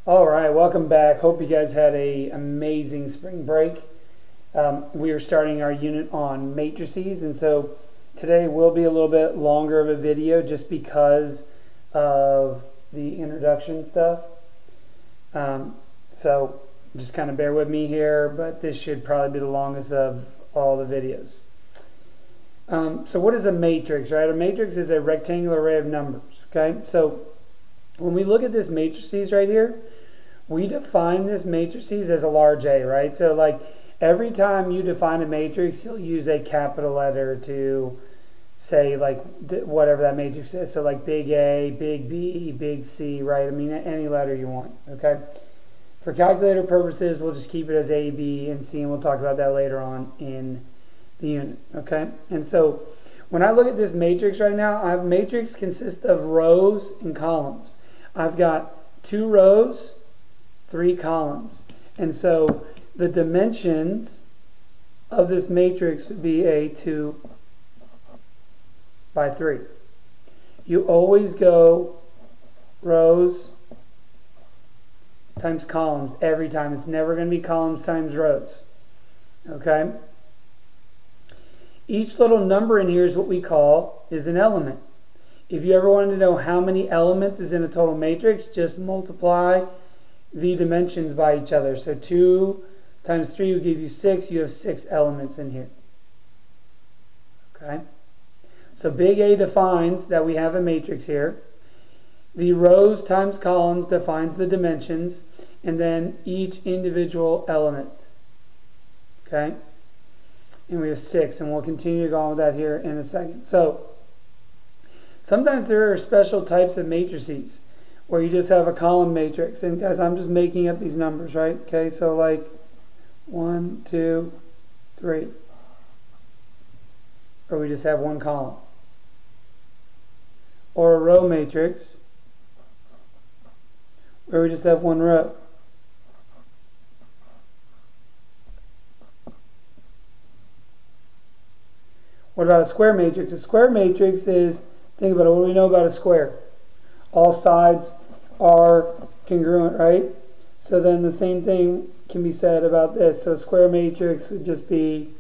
All right, welcome back. Hope you guys had an amazing spring break. We are starting our unit on matrices, and so today will be a little bit longer of a video just because of the introduction stuff. So just kind of bear with me here, but this should probably be the longest of all the videos. So what is a matrix, right? A matrix is a rectangular array of numbers, okay? So when we look at this matrices right here, we define this matrices as a large A, right? So like every time you define a matrix, you'll use a capital letter to say like whatever that matrix is. So like big A, big B, big C, right? I mean any letter you want, okay? For calculator purposes, we'll just keep it as A, B, and C, and we'll talk about that later on in the unit, okay? And so when I look at this matrix right now, I have matrix consists of rows and columns. I've got 2 rows, 3 columns. And so the dimensions of this matrix would be a 2 by 3. You always go rows times columns every time. It's never going to be columns times rows. Okay? Each little number in here is what we call is an element. If you ever wanted to know how many elements is in a total matrix, just multiply the dimensions by each other. So 2 times 3 will give you 6. You have 6 elements in here. Okay? So big A defines that we have a matrix here. The rows times columns defines the dimensions, and then each individual element. Okay? And we have 6, and we'll continue to go on with that here in a second. So sometimes there are special types of matrices where you just have a column matrix. And guys, I'm just making up these numbers, right? Okay, so like 1, 2, 3. Or we just have one column. Or a row matrix where we just have one row. What about a square matrix? A square matrix is, think about it, what do we know about a square? All sides are congruent, right? So then the same thing can be said about this. So a square matrix would just be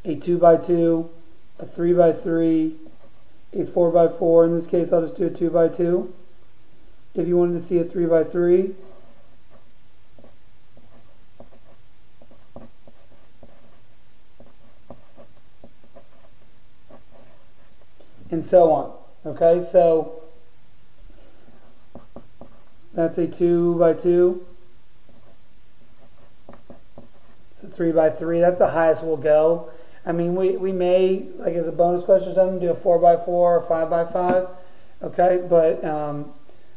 a 2 by 2, a 3 by 3, a 4 by 4. In this case, I'll just do a 2 by 2. If you wanted to see a 3 by 3, and so on. Okay, so that's a 2 by 2. It's a 3 by 3. That's the highest we'll go. I mean, we may, like as a bonus question or something, do a 4 by 4 or 5 by 5. Okay, but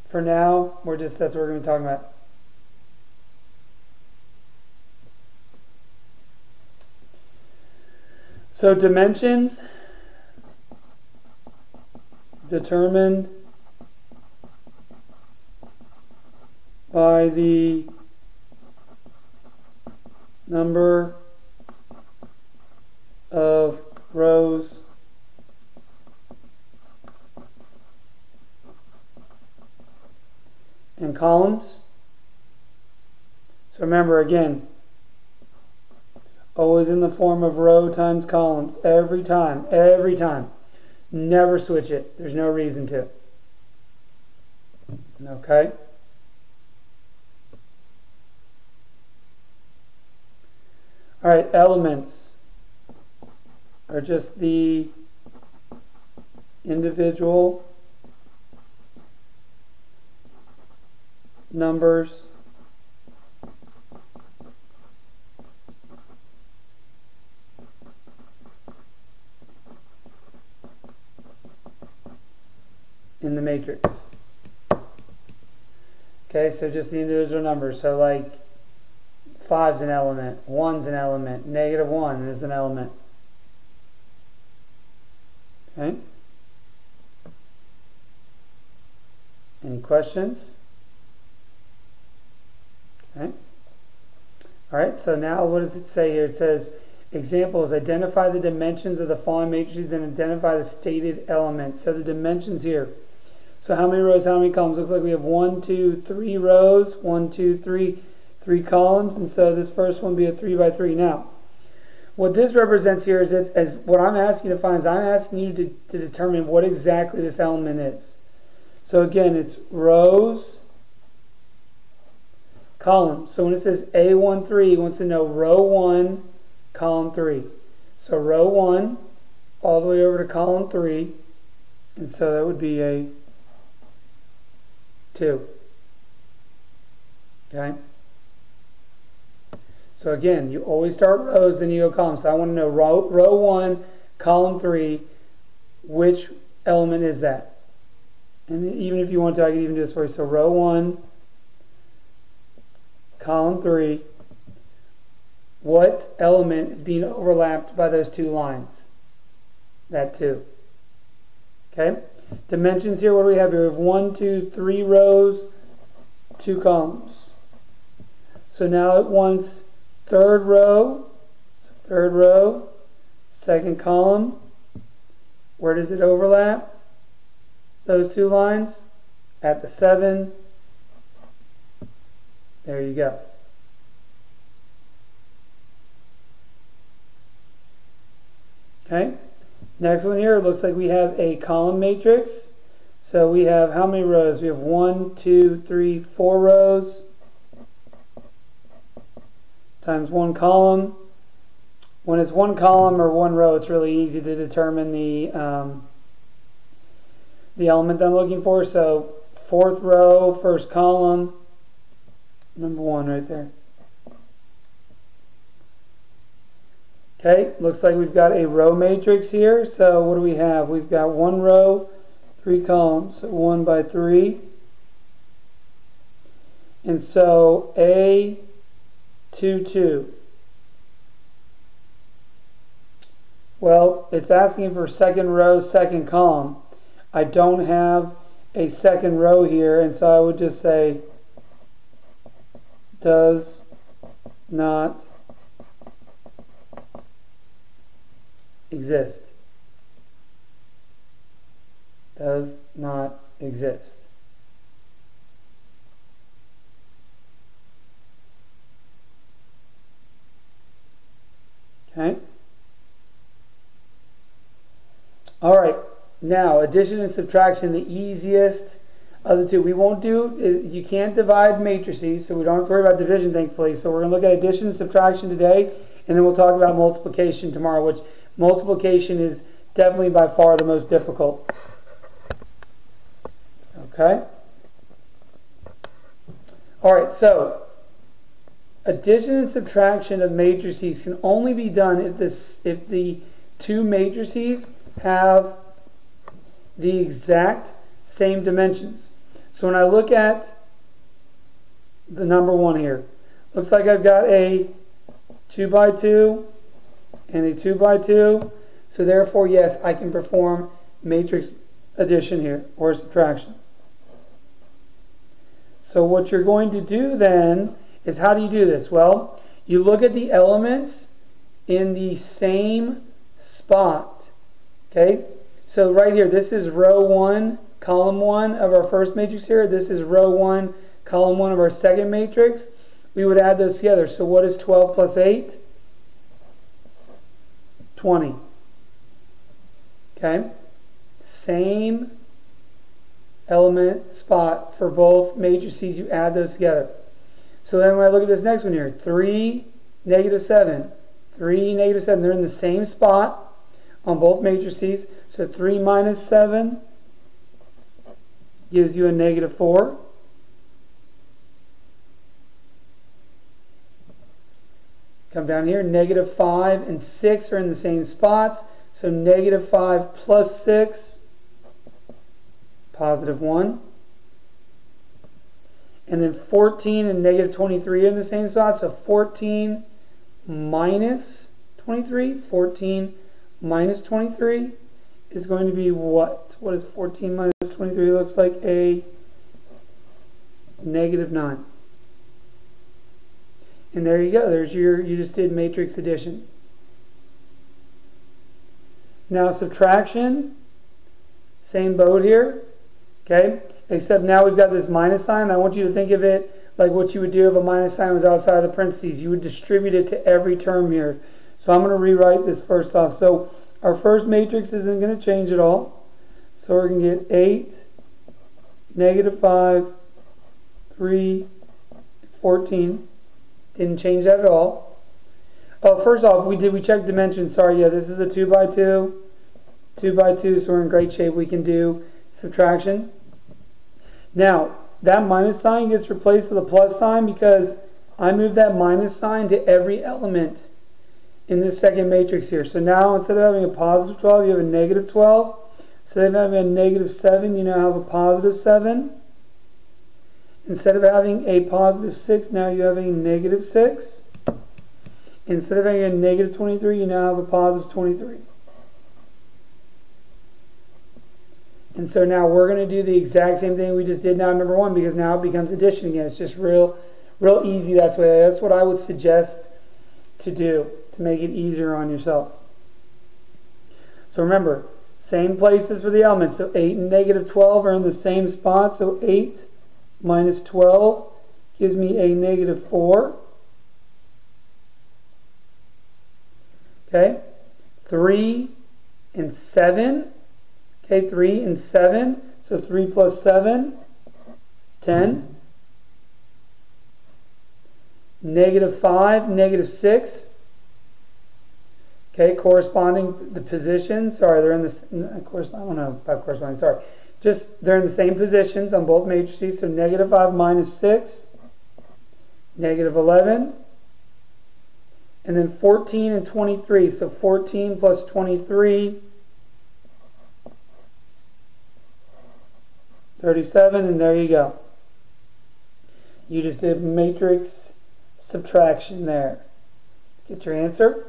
for now, that's what we're going to be talking about. So dimensions determined by the number of rows and columns. So remember again, always in the form of row times columns, every time, every time. Never switch it. There's no reason to. Okay? Alright, elements are just the individual numbers in the matrix. Okay, so just the individual numbers. So like 5's an element, 1's an element, -1 is an element. Okay? Any questions? Okay. Alright, so now what does it say here? It says, examples, identify the dimensions of the following matrices and identify the stated elements. So the dimensions here. So how many rows, how many columns? Looks like we have 1, 2, 3 rows, 1, 2, 3, 3 columns, and so this first one will be a 3 by 3. Now, what this represents here is as what I'm asking you to find is I'm asking you to determine what exactly this element is. So again, it's rows, columns. So when it says A13, it wants to know row 1, column 3. So row 1 all the way over to column 3, and so that would be a 2. Okay? So again, you always start rows, then you go columns. So I want to know row 1, column 3, which element is that? And even if you want to, I can even do this for you. So row 1, column 3, what element is being overlapped by those two lines? That 2. Okay? Dimensions here, what do we have here? We have 1, 2, 3 rows, 2 columns. So now it wants third row, second column. Where does it overlap? Those two lines? At the 7. There you go. Okay. Next one here, it looks like we have a column matrix. So we have how many rows? We have 1, 2, 3, 4 rows times 1 column. When it's 1 column or 1 row, it's really easy to determine the element that I'm looking for. So 4th row, 1st column, number 1 right there. Okay, looks like we've got a row matrix here. So what do we have? We've got 1 row, 3 columns, so 1 by 3. And so A, 2, 2. Well, it's asking for second row, second column. I don't have a second row here, and so I would just say does not exist. Does not exist. Okay. All right. Now, addition and subtraction, the easiest of the two. We won't do, you can't divide matrices, so we don't have to worry about division, thankfully. So we're going to look at addition and subtraction today, and then we'll talk about multiplication tomorrow, which multiplication is definitely by far the most difficult. Okay? All right, so addition and subtraction of matrices can only be done if the two matrices have the exact same dimensions. So when I look at the number 1 here, looks like I've got a 2 by 2 and a 2 by 2. So therefore, yes, I can perform matrix addition here, or subtraction. So what you're going to do then is, how do you do this? Well, you look at the elements in the same spot. Okay? So right here, this is row 1, column 1 of our first matrix here. This is row 1, column 1 of our second matrix. We would add those together. So what is 12 plus 8? 20. Okay? Same element spot for both matrices. You add those together. So then when I look at this next one here, 3, negative 7. 3, negative 7. They're in the same spot on both matrices. So 3 minus 7 gives you a negative 4. Come down here, negative 5 and 6 are in the same spots. So negative 5 plus 6, positive 1. And then 14 and negative 23 are in the same spot. So 14 minus 23. 14 minus 23 is going to be what? What is 14 minus 23? It looks like a negative 9. And there you go. There's you just did matrix addition. Now subtraction, same boat here. Okay? Except now we've got this minus sign. I want you to think of it like what you would do if a minus sign was outside of the parentheses. You would distribute it to every term here. So I'm going to rewrite this first off. So our first matrix isn't going to change at all. So we're going to get 8, -5, 3, 14. Didn't change that at all. Oh, first off, we checked dimensions. Sorry, yeah, this is a 2 by 2, 2 by 2, so we're in great shape. We can do subtraction. Now, that minus sign gets replaced with a plus sign because I moved that minus sign to every element in this second matrix here. So now, instead of having a positive 12, you have a negative 12. Instead of having a negative 7, you now have a positive 7. Instead of having a positive 6, now you have a negative 6. Instead of having a negative 23, you now have a positive 23. And so now we're going to do the exact same thing we just did now in number 1, because now it becomes addition again. It's just real easy. That's what I would suggest to do to make it easier on yourself. So remember, same places for the elements. So 8 and negative 12 are in the same spot. So 8 minus 12 gives me a negative 4. Okay, 3 and 7. Okay, 3 and 7. So 3 plus 7, 10. Negative 5, negative 6. Okay, corresponding the position. Sorry, they're in this. Of course, I don't know about corresponding. Sorry, just they're in the same positions on both matrices. So negative 5 minus 6, negative 11. And then 14 and 23. So 14 plus 23, 37, and there you go. You just did matrix subtraction there. Get your answer.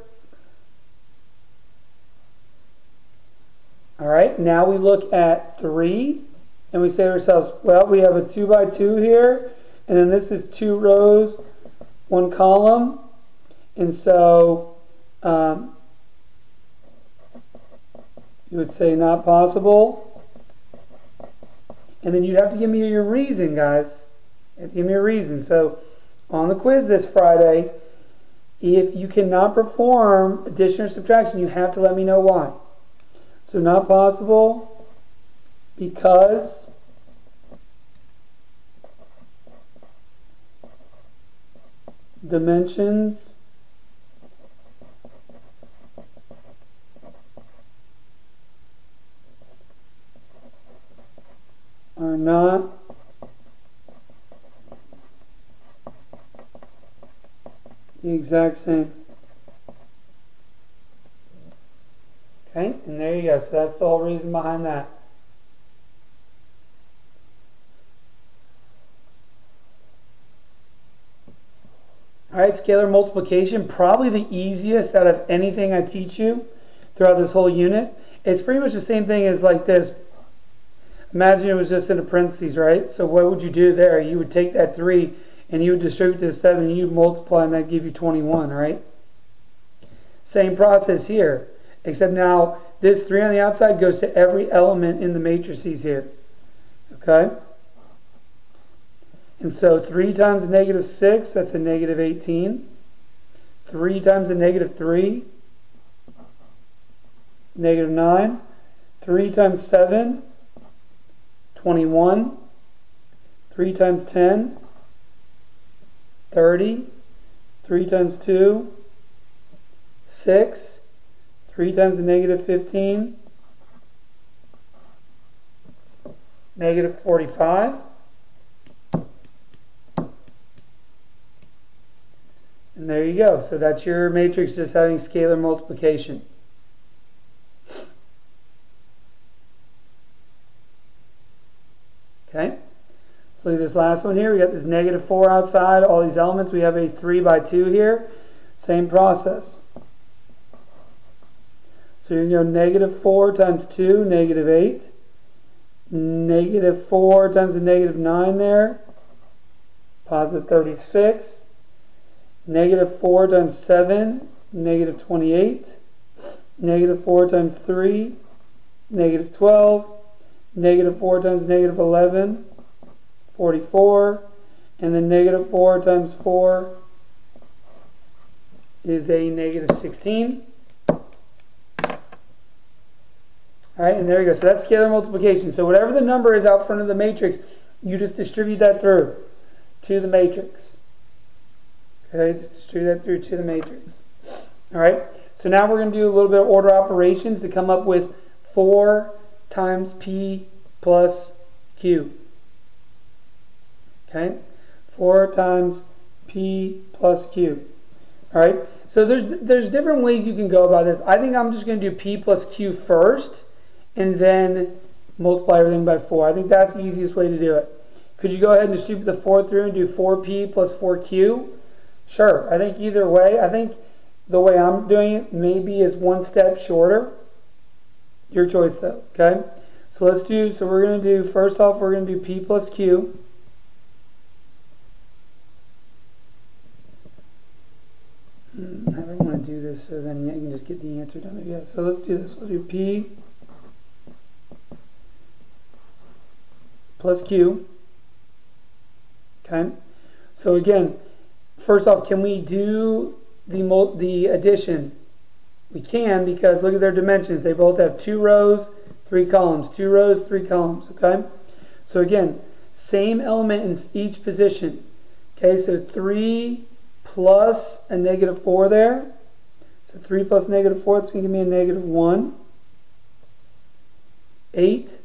All right, now we look at 3, and we say to ourselves, well, we have a 2 by 2 here, and then this is 2 rows, 1 column. And so you would say not possible. And then you'd have to give me your reason, guys. You have to give me a reason. So on the quiz this Friday, if you cannot perform addition or subtraction, you have to let me know why. So not possible because dimensions are not the exact same. Okay, and there you go. So that's the whole reason behind that. All right, scalar multiplication, probably the easiest out of anything I teach you throughout this whole unit. It's pretty much the same thing as like this. Imagine it was just in a parentheses, right? So what would you do there? You would take that 3 and you would distribute to 7 and you'd multiply and that'd give you 21, right? Same process here, except now this 3 on the outside goes to every element in the matrices here. Okay? And so 3 times negative 6, that's a negative 18. 3 times a negative 3, negative 9. 3 times 7, 21. 3 times 10, 30. 3 times 2, 6. 3 times a negative 15, negative 45. And there you go. So that's your matrix just having scalar multiplication. Okay. So look at this last one here. We got this negative 4 outside, all these elements. We have a 3 by 2 here. Same process. So you go negative 4 times 2, negative 8. Negative 4 times a negative 9 there, positive 36. Negative 4 times 7, negative 28. Negative 4 times 3, negative 12. Negative 4 times negative 11, 44. And then negative 4 times 4 is a negative 16. Alright, and there you go. So that's scalar multiplication. So whatever the number is out front of the matrix, you just distribute that through to the matrix. Okay, just distribute that through to the matrix. Alright, so now we're going to do a little bit of order operations to come up with 4 times P plus Q. Okay, 4 times P plus Q. Alright, so there's different ways you can go about this. I think I'm just going to do P plus Q first and then multiply everything by 4. I think that's the easiest way to do it. Could you go ahead and distribute the 4 through and do 4P plus 4Q? Sure, I think either way. I think the way I'm doing it maybe is one step shorter. Your choice though, okay? So we're going to do, first off, we're going to do P plus Q. I don't want to do this so then you can just get the answer done. Yeah, so let's do this. We'll do P plus Q. Okay. So again, first off, can we do the addition? We can, because look at their dimensions. They both have 2 rows, 3 columns. 2 rows, 3 columns. Okay. So again, same element in each position. Okay. So 3 plus a negative 4 there. So 3 plus negative 4, that's going to give me a negative 1. 8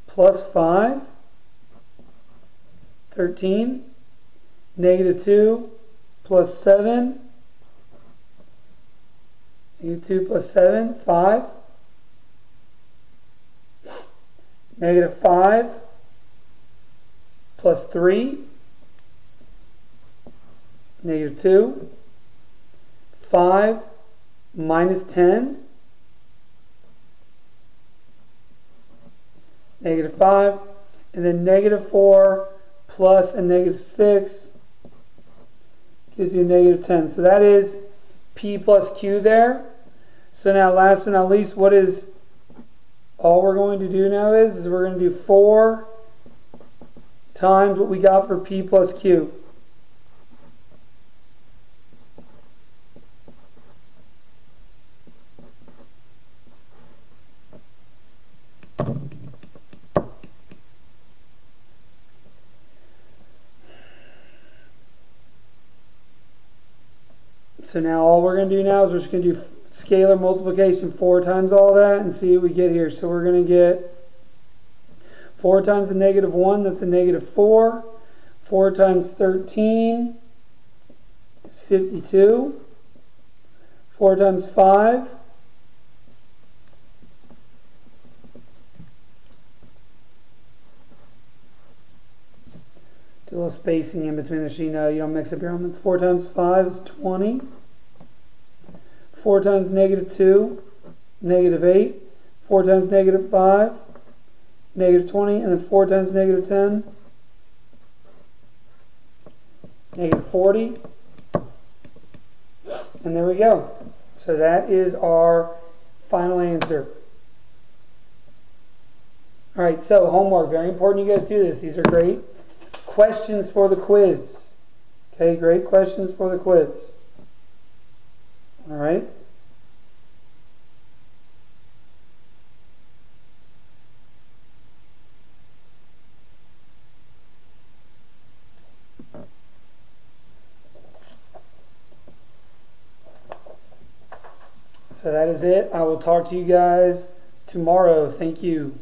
plus 5, 13. Negative 2 plus 7. Negative 2 plus 7, 5. Negative 5 plus 3. Negative 2. 5 minus 10. Negative 5. And then negative 4 plus a negative 6 gives you a negative 10. So that is P plus Q there. So now last but not least, what is all we're going to do now is we're going to do 4 times what we got for P plus Q. So now all we're going to do now is we're just going to do scalar multiplication 4 times all that and see what we get here. So we're going to get 4 times a negative 1, that's a negative 4. 4 times 13 is 52. 4 times 5 do a little spacing in between the sheet. You don't mix up your elements. 4 times 5 is 20. 4 times negative 2, negative 8. 4 times negative 5, negative 20. And then 4 times negative 10, negative 40. And there we go. So that is our final answer. Alright, so homework. Very important you guys do this. These are great questions for the quiz. Okay, great questions for the quiz. All right. So that is it. I will talk to you guys tomorrow. Thank you.